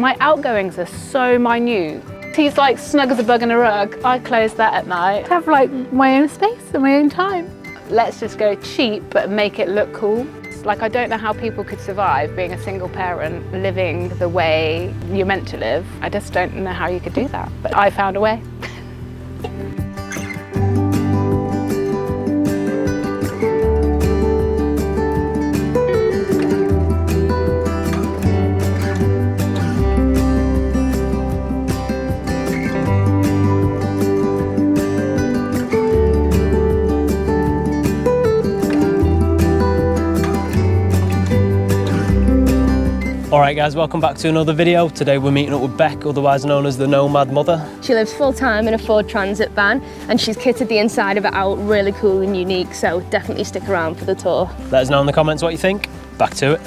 My outgoings are so minute. He's like snug as a bug in a rug. I close that at night. I have like my own space and my own time. Let's just go cheap but make it look cool. Like, I don't know how people could survive being a single parent, living the way you're meant to live. I just don't know how you could do that, but I found a way. Alright guys, welcome back to another video. Today we're meeting up with Beck, otherwise known as the Nomad Mother. She lives full-time in a Ford Transit van and she's kitted the inside of it out really cool and unique, so definitely stick around for the tour. Let us know in the comments what you think. Back to it.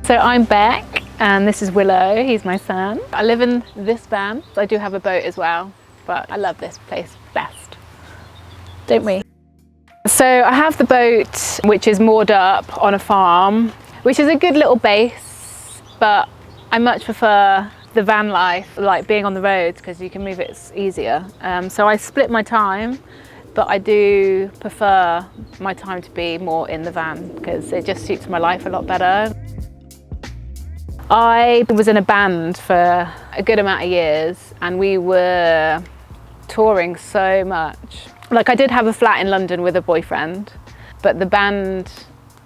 So I'm Beck and this is Willow, he's my son. I live in this van. I do have a boat as well, but I love this place best, don't we? So I have the boat, which is moored up on a farm, which is a good little base, but I much prefer the van life, like being on the roads, because you can move it easier. So I split my time, but I do prefer my time to be more in the van because it just suits my life a lot better. I was in a band for a good amount of years and we were touring so much. Like, I did have a flat in London with a boyfriend, but the band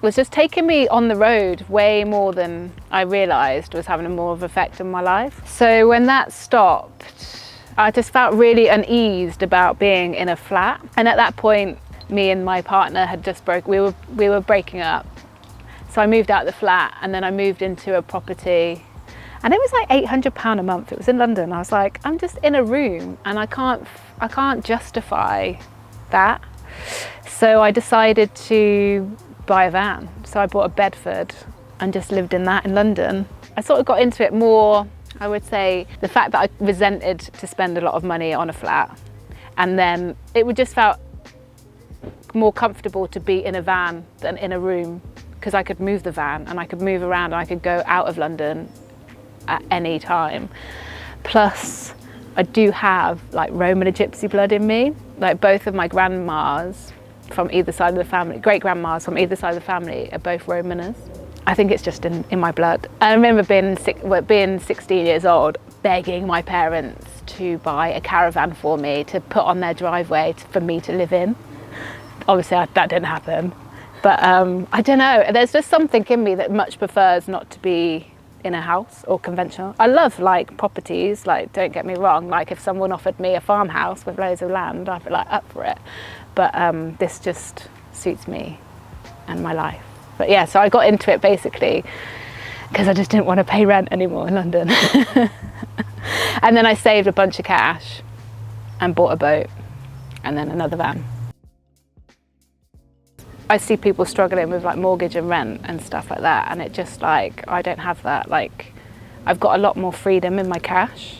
was just taking me on the road way more than I realised was having more of an effect on my life. So when that stopped, I just felt really uneased about being in a flat. And at that point, me and my partner had just we were breaking up. So I moved out of the flat and then I moved into a property and it was like £800 a month. It was in London. I was like, I'm just in a room and I can't justify that. So I decided to buy a van. So I bought a Bedford and just lived in that in London. I sort of got into it more, I would say, the fact that I resented to spend a lot of money on a flat. And then it would just felt more comfortable to be in a van than in a room, because I could move the van and I could move around and I could go out of London at any time. Plus, I do have like Roman and Gypsy blood in me. Like, both of my grandmas from either side of the family, great grandmas from either side of the family, are both Romaners. I think it's just in my blood. I remember being 16 years old, begging my parents to buy a caravan for me to put on their driveway for me to live in. Obviously that didn't happen. But I don't know, there's just something in me that much prefers not to be in a house or conventional. I love like properties, like, don't get me wrong, like if someone offered me a farmhouse with loads of land, I'd be like up for it. But this just suits me and my life. But yeah, so I got into it basically because I just didn't want to pay rent anymore in London. And then I saved a bunch of cash and bought a boat and then another van. I see people struggling with like mortgage and rent and stuff like that, and it just like, I don't have that. Like, I've got a lot more freedom in my cash.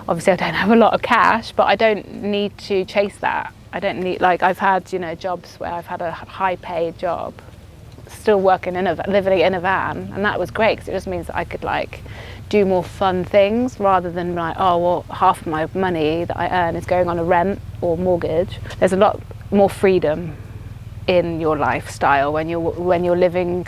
Obviously I don't have a lot of cash, but I don't need to chase that. I don't need, like, I've had, you know, jobs where I've had a high paid job, still working living in a van, and that was great because it just means that I could like do more fun things rather than like, oh well, half of my money that I earn is going on a rent or mortgage. There's a lot more freedom in your lifestyle when you're living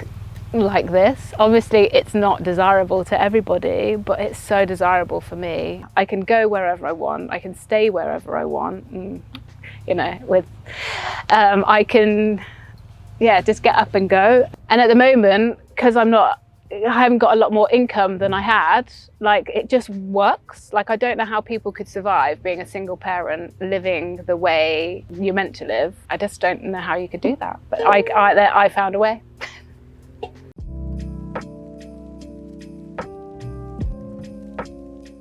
like this. Obviously it's not desirable to everybody, but it's so desirable for me. I can go wherever I want, I can stay wherever I want, and, you know, I can, yeah, just get up and go. And at the moment, because I haven't got a lot more income than I had, like, it just works. Like, I don't know how people could survive being a single parent, living the way you're meant to live. I just don't know how you could do that. But I found a way.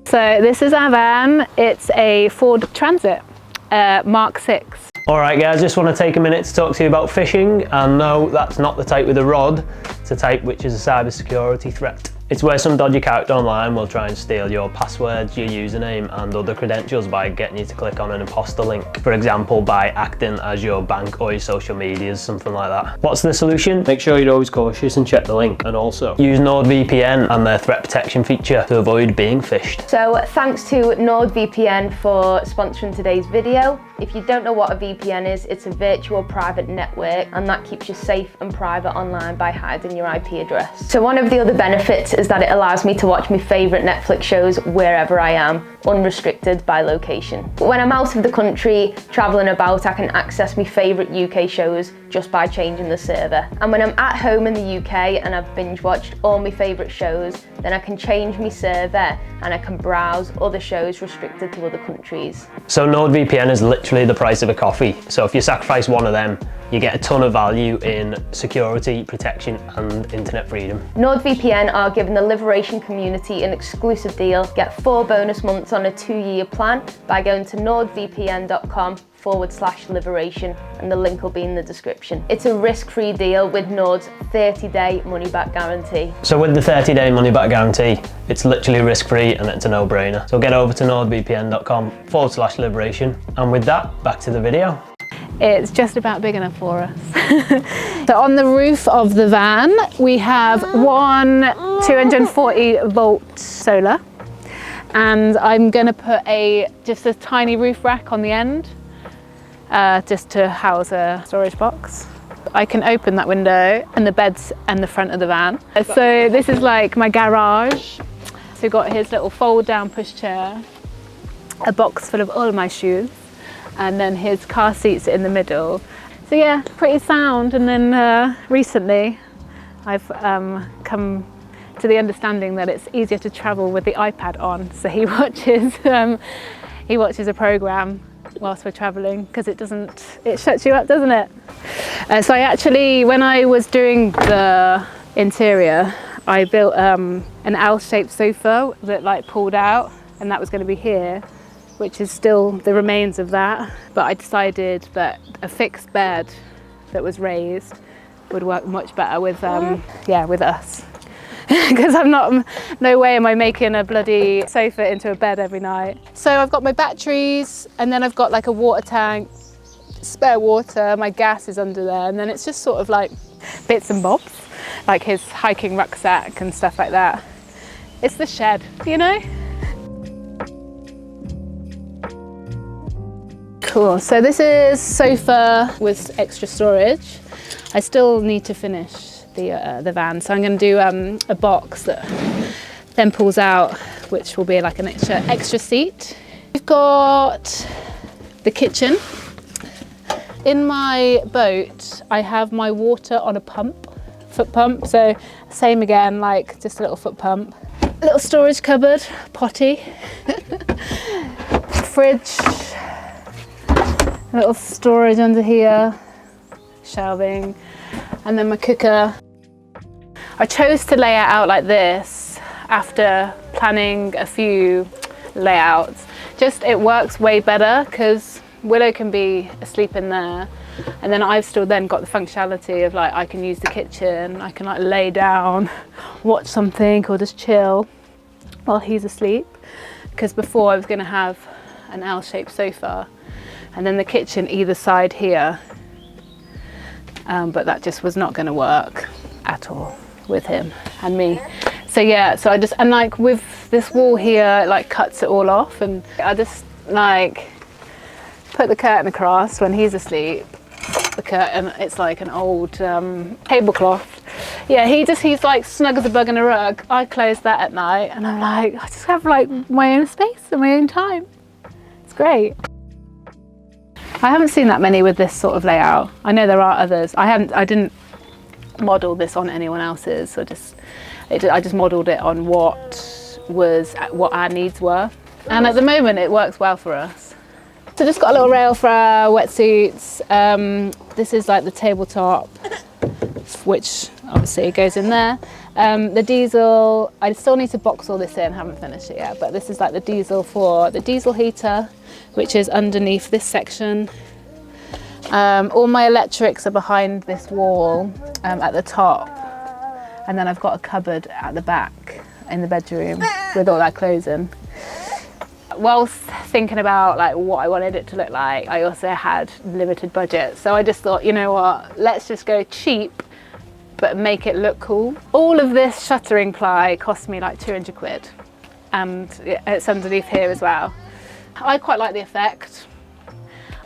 So this is our van. It's a Ford Transit, Mark 6. Alright guys, just want to take a minute to talk to you about phishing. And no, that's not the type with a rod. It's a type which is a cybersecurity threat. It's where some dodgy character online will try and steal your passwords, your username and other credentials by getting you to click on an imposter link. For example, by acting as your bank or your social medias, something like that. What's the solution? Make sure you're always cautious and check the link, and also use NordVPN and their threat protection feature to avoid being phished. So thanks to NordVPN for sponsoring today's video. If you don't know what a VPN is, it's a virtual private network, and that keeps you safe and private online by hiding your IP address. So one of the other benefits is that it allows me to watch my favourite Netflix shows wherever I am, unrestricted by location. When I'm out of the country, travelling about, I can access my favourite UK shows just by changing the server. And when I'm at home in the UK and I've binge watched all my favourite shows, then I can change my server and I can browse other shows restricted to other countries. So NordVPN is literally the price of a coffee. So if you sacrifice one of them, you get a ton of value in security, protection and internet freedom. NordVPN are giving the Liberation community an exclusive deal. Get 4 bonus months on a 2-year plan by going to nordvpn.com/liberation, and the link will be in the description. It's a risk-free deal with Nord's 30-day money-back guarantee. So with the 30-day money-back guarantee, it's literally risk-free and it's a no-brainer. So get over to nordvpn.com/liberation. And with that, back to the video. It's just about big enough for us. So on the roof of the van, we have one 240 volt solar, and I'm gonna put just a tiny roof rack on the end, just to house a storage box. I can open that window and the bed's in the front of the van. So this is like my garage. So we've got his little fold down pushchair, a box full of all of my shoes, and then his car seats in the middle. So yeah, pretty sound. And then recently I've come to the understanding that it's easier to travel with the iPad on. So he watches a program whilst we're traveling, because it shuts you up, doesn't it? So I actually, when I was doing the interior, I built an L-shaped sofa that like pulled out, and that was going to be here, which is still the remains of that. But I decided that a fixed bed that was raised would work much better with with us. Because no way am I making a bloody sofa into a bed every night. So I've got my batteries, and then I've got like a water tank, spare water, my gas is under there, and then it's just sort of like bits and bobs, like his hiking rucksack and stuff like that. It's the shed, you know? Cool, so this is sofa with extra storage. I still need to finish the van, so I'm going to do a box that then pulls out, which will be like an extra seat. We've got the kitchen. In my boat, I have my water on a foot pump, so same again, like just a little foot pump. Little storage cupboard, potty, fridge, a little storage under here, shelving, and then my cooker. I chose to lay it out like this after planning a few layouts. Just it works way better because Willow can be asleep in there, and then I've still then got the functionality of like I can use the kitchen, I can like lay down, watch something or just chill while he's asleep. Because before I was going to have an L-shaped sofa and then the kitchen either side here, but that just was not going to work at all with him and me. So yeah, so I just, and like with this wall here, it like cuts it all off, and I just like put the curtain across when he's asleep. The curtain, it's like an old tablecloth. Yeah, he's like snug as a bug in a rug. I close that at night and I'm like, I just have like my own space and my own time. It's great. I haven't seen that many with this sort of layout. I know there are others. I didn't model this on anyone else's. I just modeled it on what our needs were. And at the moment it works well for us. So just got a little rail for our wetsuits. This is like the tabletop, which obviously goes in there. The diesel, I still need to box all this in, haven't finished it yet, but this is like the diesel for the diesel heater, which is underneath this section. All my electrics are behind this wall at the top. And then I've got a cupboard at the back in the bedroom with all our clothes in. Whilst thinking about like what I wanted it to look like, I also had limited budget. So I just thought, you know what, let's just go cheap, but make it look cool. All of this shuttering ply cost me like 200 quid. And it's underneath here as well. I quite like the effect.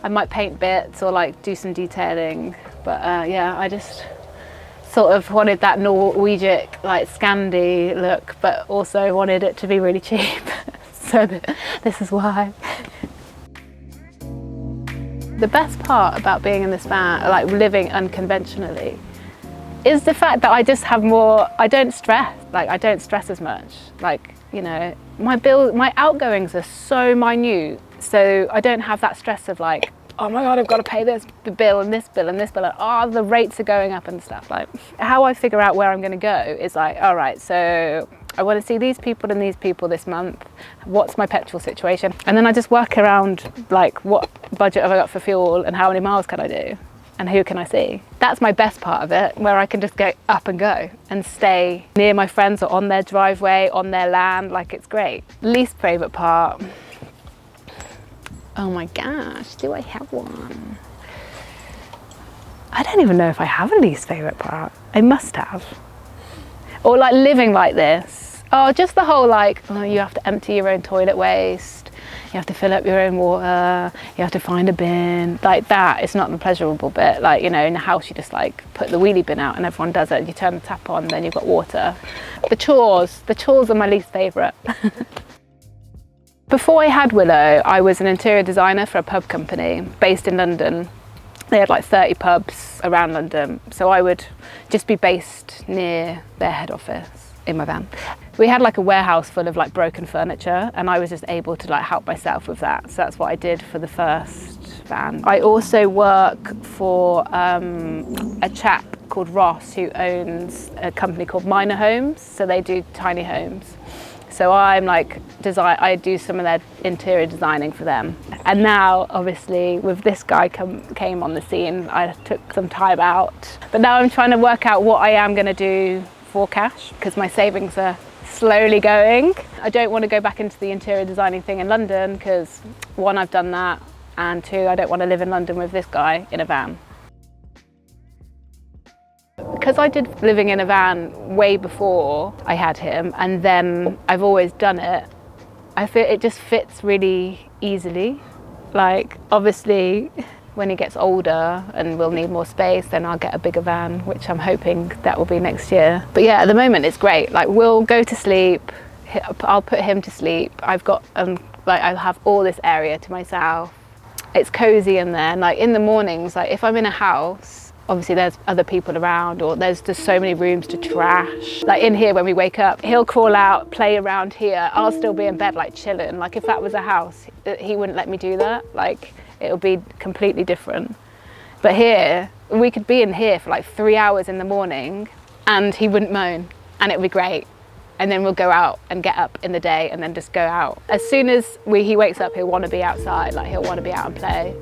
I might paint bits or like do some detailing, but yeah, I just sort of wanted that Norwegian like Scandi look, but also wanted it to be really cheap. So this is why. The best part about being in this van, like living unconventionally, is the fact that I just have more, I don't stress. Like I don't stress as much. Like, you know, my outgoings are so minute. So I don't have that stress of like, oh my God, I've got to pay this bill and this bill and this bill. And, oh, the rates are going up and stuff. Like how I figure out where I'm going to go is like, all right, so I want to see these people and these people this month. What's my petrol situation? And then I just work around like what budget have I got for fuel and how many miles can I do and who can I see? That's my best part of it, where I can just go up and go and stay near my friends or on their driveway, on their land. Like it's great. Least favourite part. Oh my gosh, do I have one? I don't even know if I have a least favourite part. I must have. Or like living like this. Oh, just the whole like, oh, you have to empty your own toilet waste. You have to fill up your own water. You have to find a bin. Like that, it's not the pleasurable bit. Like, you know, in the house you just like put the wheelie bin out and everyone does it. You turn the tap on, then you've got water. The chores are my least favourite. Before I had Willow, I was an interior designer for a pub company based in London. They had like 30 pubs around London. So I would just be based near their head office in my van. We had like a warehouse full of like broken furniture and I was just able to like help myself with that. So that's what I did for the first van. I also work for a chap called Ross who owns a company called Minor Homes. So they do tiny homes. So I'm like, I do some of their interior designing for them. And now, obviously, with this guy came on the scene, I took some time out. But now I'm trying to work out what I am going to do for cash, because my savings are slowly going. I don't want to go back into the interior designing thing in London, because one, I've done that, and two, I don't want to live in London with this guy in a van. Because I did living in a van way before I had him, and then I've always done it, I feel it just fits really easily. Like, obviously, when he gets older and we'll need more space, then I'll get a bigger van, which I'm hoping that will be next year. But yeah, at the moment it's great. Like, we'll go to sleep, I'll put him to sleep. I've got, like, I'll have all this area to myself. It's cozy in there. And like in the mornings, like if I'm in a house, obviously there's other people around, or there's just so many rooms to trash. Like in here when we wake up, he'll crawl out, play around here. I'll still be in bed like chilling. Like if that was a house, he wouldn't let me do that. Like it would be completely different. But here, we could be in here for like 3 hours in the morning and he wouldn't moan and it would be great. And then we'll go out and get up in the day and then just go out. As soon as he wakes up, he'll want to be outside. Like he'll want to be out and play.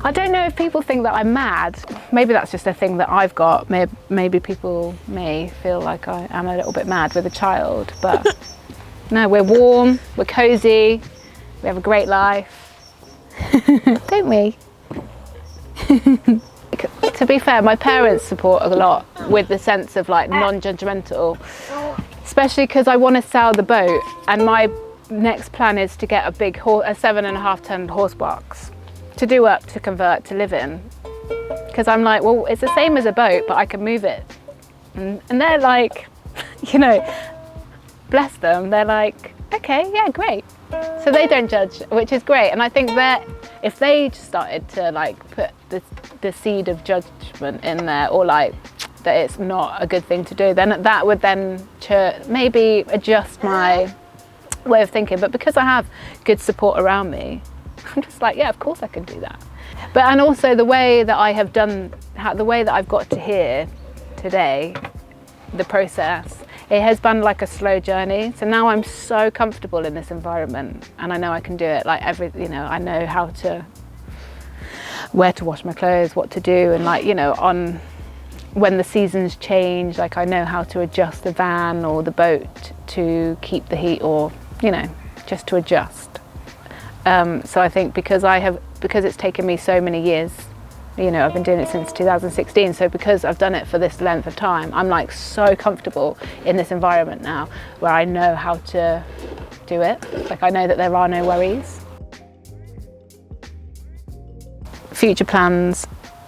I don't know if people think that I'm mad. Maybe that's just a thing that I've got. Maybe people may feel like I am a little bit mad with a child, but no, we're warm, we're cozy, we have a great life, don't we? To be fair, my parents support a lot with the sense of like non-judgmental, especially because I want to sell the boat and my next plan is to get a big, a 7.5 ton horse box to do up, to convert, to live in. Because I'm like, well, it's the same as a boat, but I can move it. And they're like, you know, bless them, they're like, okay, yeah, great. So they don't judge, which is great. And I think that if they started to like put the seed of judgment in there, or like that it's not a good thing to do, then that would then maybe adjust my way of thinking. But because I have good support around me, I'm just like, yeah, of course I can do that. But, and also the way that I have done, the way that I've got to here today, the process, it has been like a slow journey. So now I'm so comfortable in this environment and I know I can do it. Like you know, I know where to wash my clothes, what to do. And like, you know, when the seasons change, like I know how to adjust the van or the boat to keep the heat, or, you know, just to adjust. So I think because it's taken me so many years, you know, I've been doing it since 2016, so because I've done it for this length of time, I'm like so comfortable in this environment now where I know how to do it. Like I know that there are no worries. Future plans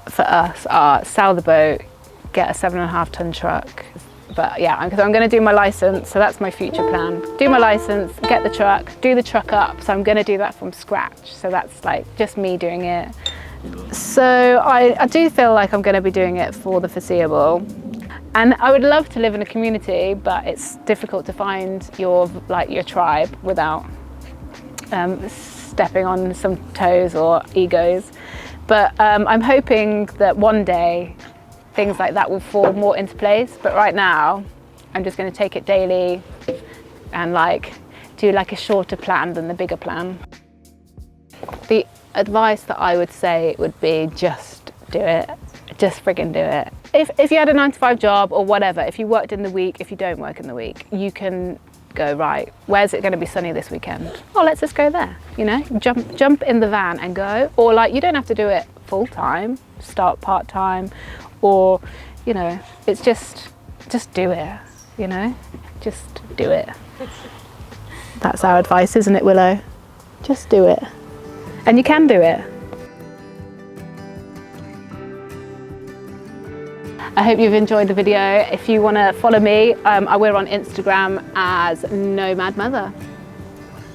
for us are sell the boat, get a 7.5 ton truck. But yeah, because I'm going to do my license, so that's my future plan. Do my license, get the truck, do the truck up. So I'm going to do that from scratch. So that's like just me doing it. So I do feel like I'm going to be doing it for the foreseeable. And I would love to live in a community, but it's difficult to find your tribe without stepping on some toes or egos. But I'm hoping that one day things like that will fall more into place. But right now, I'm just going to take it daily and like do like a shorter plan than the bigger plan. The advice that I would say would be just do it. Just friggin' do it. If you had a 9-to-5 job or whatever, if you worked in the week, if you don't work in the week, you can go, right, where's it going to be sunny this weekend? Oh, let's just go there, you know, jump in the van and go. Or like, you don't have to do it full time, start part time, or, you know, it's just do it, you know, just do it. That's our advice, isn't it, Willow? Just do it. And you can do it. I hope you've enjoyed the video. If you want to follow me, we're on Instagram as Nomad Mother.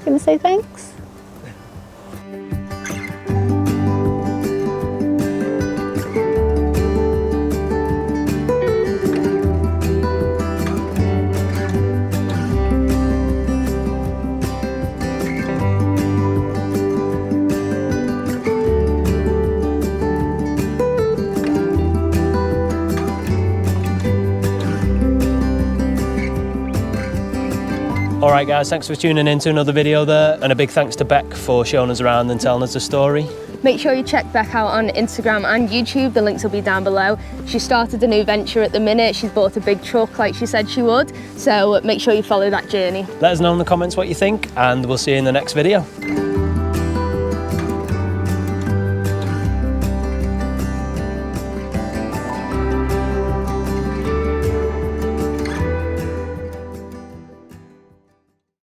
Gonna say thanks? Alright guys, thanks for tuning in to another video there, and a big thanks to Beck for showing us around and telling us the story. Make sure you check Beck out on Instagram and YouTube, the links will be down below. She started a new venture at the minute, she's bought a big truck like she said she would, so make sure you follow that journey. Let us know in the comments what you think, and we'll see you in the next video.